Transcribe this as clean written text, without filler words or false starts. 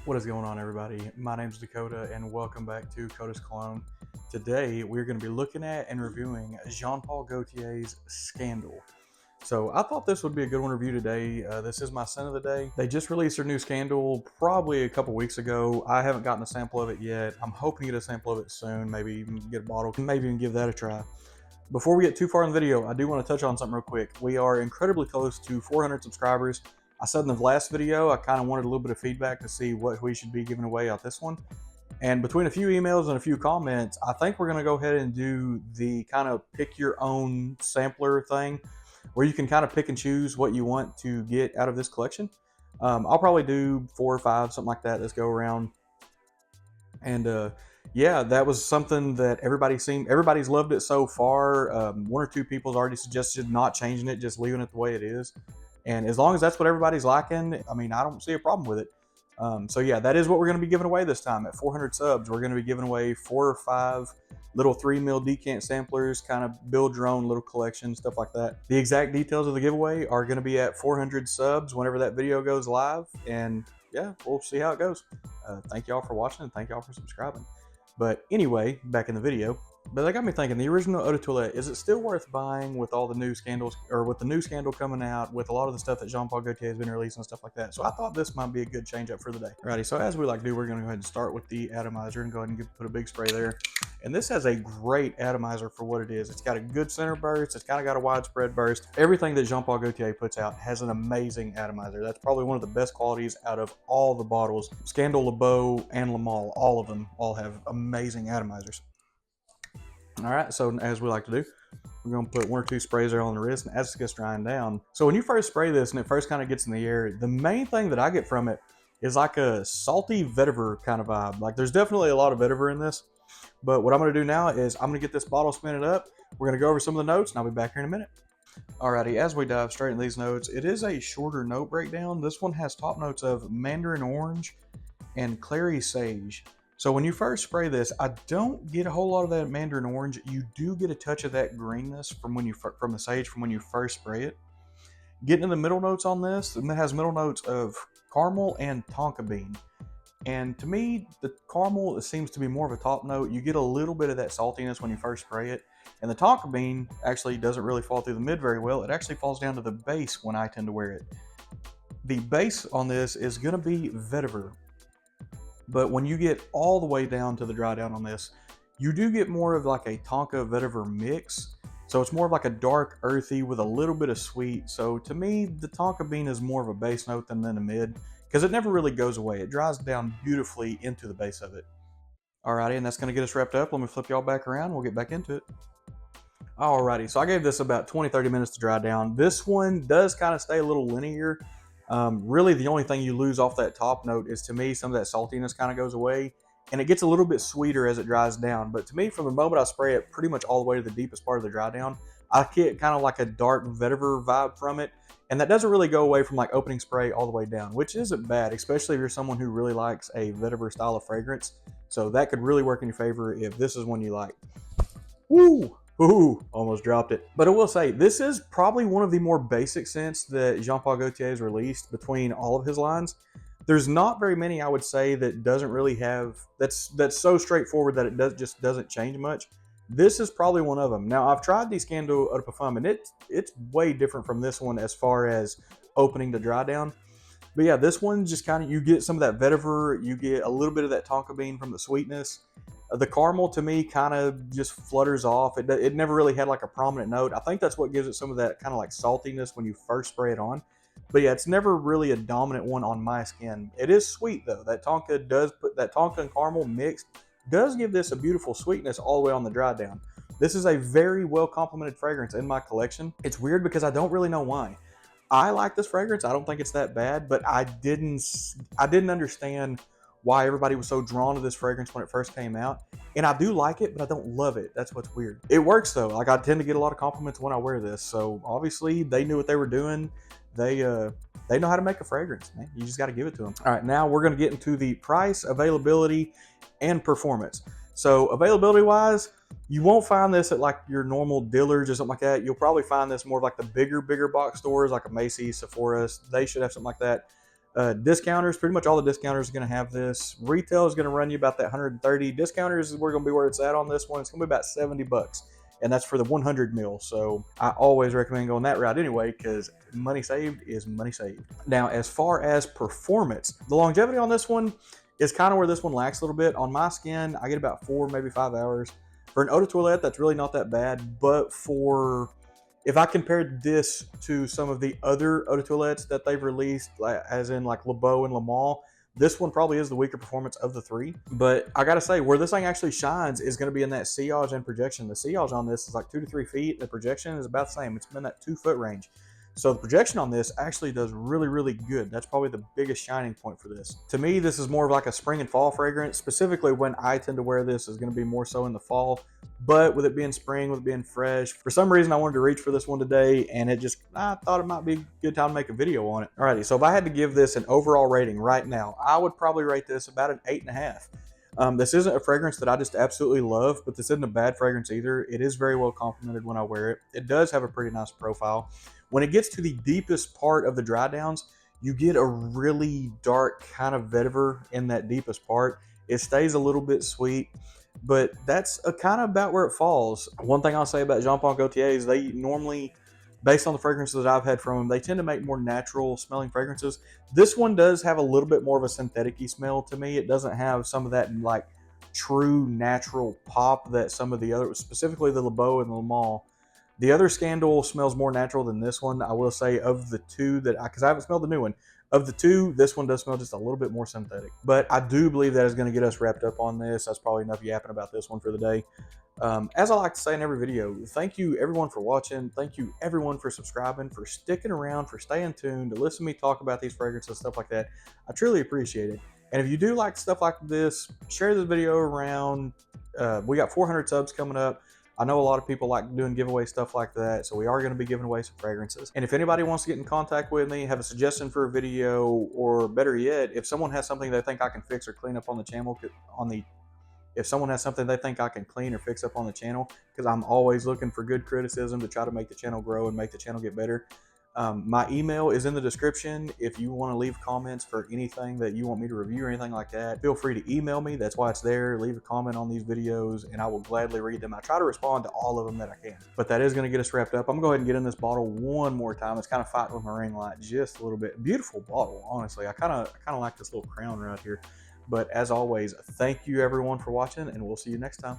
What is going on, everybody? My name is Dakota and welcome back to Cologne. Today we're going to be looking at and reviewing Jean-Paul Gaultier's Scandal. So I thought this would be a good one to review today. This is my scent of the day. They just released their new Scandal probably a couple weeks ago. I haven't gotten a sample of it yet. I'm hoping to get a sample of it soon, maybe even get a bottle, maybe even give that a try. Before we get too far in the video, I do want to touch on something real quick. We are incredibly close to 400 subscribers. I said in the last video, I kind of wanted a little bit of feedback to see what we should be giving away out this one. And between a few emails and a few comments, I think we're going to go ahead and do the kind of pick your own sampler thing where you can kind of pick and choose what you want to get out of this collection. I'll probably do 4 or 5, something like that. Let's go around. And yeah, that was something that everybody's loved it so far. 1 or 2 people's already suggested not changing it, just leaving it the way it is. And as long as that's what everybody's liking, I mean, I don't see a problem with it. So yeah, that is what we're going to be giving away this time. At 400 subs, we're going to be giving away 4 or 5 little 3 mil decant samplers, kind of build your own little collection, stuff like that. The exact details of the giveaway are going to be at 400 subs whenever that video goes live. And yeah, we'll see how it goes. Thank y'all for watching and thank y'all for subscribing. But anyway, back in the video. But that got me thinking, the original Eau de Toilette, is it still worth buying with all the new scandals, or with the new Scandal coming out, with a lot of the stuff that Jean-Paul Gaultier has been releasing and stuff like that? So I thought this might be a good change up for the day. Alrighty, so as we like to do, we're going to go ahead and start with the atomizer and go ahead and put a big spray there. And this has a great atomizer for what it is. It's got a good center burst. It's kind of got a widespread burst. Everything that Jean-Paul Gaultier puts out has an amazing atomizer. That's probably one of the best qualities out of all the bottles. Scandal, Le Beau, and Le Male, all of them all have amazing atomizers. All right, so as we like to do, we're going to put 1 or 2 sprays there on the wrist, and as it gets drying down. So when you first spray this and it first kind of gets in the air, the main thing that I get from it is like a salty vetiver kind of vibe. Like there's definitely a lot of vetiver in this, but what I'm going to do now is I'm going to get this bottle spinning up. We're going to go over some of the notes, and I'll be back here in a minute. Alrighty, as we dive straight into these notes, it is a shorter note breakdown. This one has top notes of mandarin orange and clary sage. So when you first spray this, I don't get a whole lot of that mandarin orange. You do get a touch of that greenness from the sage from when you first spray it. Getting to the middle notes on this, it has middle notes of caramel and tonka bean. And to me, the caramel seems to be more of a top note. You get a little bit of that saltiness when you first spray it. And the tonka bean actually doesn't really fall through the mid very well. It actually falls down to the base when I tend to wear it. The base on this is going to be vetiver. But when you get all the way down to the dry down on this, you do get more of like a tonka vetiver mix. So it's more of like a dark earthy with a little bit of sweet. So to me, the tonka bean is more of a base note than a mid, because it never really goes away. It dries down beautifully into the base of it. Alrighty, and that's going to get us wrapped up. Let me flip y'all back around. We'll get back into it. Alrighty, so I gave this about 20-30 minutes to dry down. This one does kind of stay a little linear. Really, the only thing you lose off that top note is, to me, some of that saltiness kind of goes away, and it gets a little bit sweeter as it dries down. But to me, from the moment I spray it pretty much all the way to the deepest part of the dry down, I get kind of like a dark vetiver vibe from it, and that doesn't really go away from like opening spray all the way down, which isn't bad, especially if you're someone who really likes a vetiver style of fragrance. So that could really work in your favor if this is one you like. Woo! Ooh, almost dropped it. But I will say, this is probably one of the more basic scents that Jean-Paul Gaultier has released between all of his lines. There's not very many, I would say, that doesn't really have, that's so straightforward that it just doesn't change much. This is probably one of them. Now, I've tried the Scandal Eau de Parfum, and it's way different from this one as far as opening to dry down. But yeah, this one just kind of, you get some of that vetiver, you get a little bit of that tonka bean from the sweetness. The caramel, to me, kind of just flutters off. It never really had like a prominent note. I think that's what gives it some of that kind of like saltiness when you first spray it on. But yeah, it's never really a dominant one on my skin. It is sweet though. That tonka and caramel mixed does give this a beautiful sweetness all the way on the dry down. This is a very well complemented fragrance in my collection. It's weird because I don't really know why. I like this fragrance. I don't think it's that bad, but I didn't understand why everybody was so drawn to this fragrance when it first came out. And I do like it, but I don't love it. That's what's weird. It works though. Like, I tend to get a lot of compliments when I wear this. So obviously they knew what they were doing. They know how to make a fragrance, man. You just got to give it to them. All right, now we're going to get into the price, availability, and performance. So availability wise, you won't find this at like your normal Dillard's or something like that. You'll probably find this more of like the bigger box stores, like a Macy's, Sephora. They should have something like that. Discounters, pretty much all the discounters are going to have this. Retail is going to run you about that 130. Discounters, we're going to be where it's at on this one. It's going to be about 70 bucks, and that's for the 100 mil. So I always recommend going that route anyway, because money saved is money saved. Now, as far as performance, the longevity on this one is kind of where this one lacks a little bit. On my skin, I get about 4, maybe 5 hours. For an eau de toilette, that's really not that bad, but if I compared this to some of the other eau de toilettes that they've released, as in like LeBeau and Le Mans, this one probably is the weaker performance of the three. But I gotta say, where this thing actually shines is going to be in that sillage and projection. The sillage on this is like 2 to 3 feet. The projection is about the same. It's in that 2 foot range. So the projection on this actually does really, really good. That's probably the biggest shining point for this. To me, this is more of like a spring and fall fragrance. Specifically, when I tend to wear this is going to be more so in the fall. But with it being spring, with it being fresh, for some reason I wanted to reach for this one today, and I thought it might be a good time to make a video on it. Alrighty, so if I had to give this an overall rating right now, I would probably rate this about an 8.5. This isn't a fragrance that I just absolutely love, but this isn't a bad fragrance either. It is very well complimented when I wear it. It does have a pretty nice profile. When it gets to the deepest part of the dry downs, you get a really dark kind of vetiver in that deepest part. It stays a little bit sweet, but that's kind of about where it falls. One thing I'll say about Jean Paul Gaultier is they normally, based on the fragrances that I've had from them, they tend to make more natural smelling fragrances. This one does have a little bit more of a synthetic-y smell to me. It doesn't have some of that like true natural pop that some of the other, specifically the LeBeau and the Le Mans. The other Scandal smells more natural than this one. I will say, of the two because I haven't smelled the new one, of the two, this one does smell just a little bit more synthetic. But I do believe that is going to get us wrapped up on this. That's probably enough yapping about this one for the day. As I like to say in every video, thank you everyone for watching. Thank you everyone for subscribing, for sticking around, for staying tuned, to listen to me talk about these fragrances, stuff like that. I truly appreciate it. And if you do like stuff like this, share this video around. We got 400 subs coming up. I know a lot of people like doing giveaway stuff like that, so we are going to be giving away some fragrances. And if anybody wants to get in contact with me, have a suggestion for a video, or better yet, if someone has something they think I can fix or clean up on the channel, if someone has something they think I can clean or fix up on the channel, because I'm always looking for good criticism to try to make the channel grow and make the channel get better. My email is in the description. If you want to leave comments for anything that you want me to review or anything like that, feel free to email me. That's why it's there. Leave a comment on these videos and I will gladly read them. I try to respond to all of them that I can. But that is going to get us wrapped up. I'm going to go ahead and get in this bottle one more time. It's kind of fighting with my ring light just a little bit. Beautiful bottle, honestly. I kind of like this little crown right here. But as always, thank you everyone for watching, and we'll see you next time.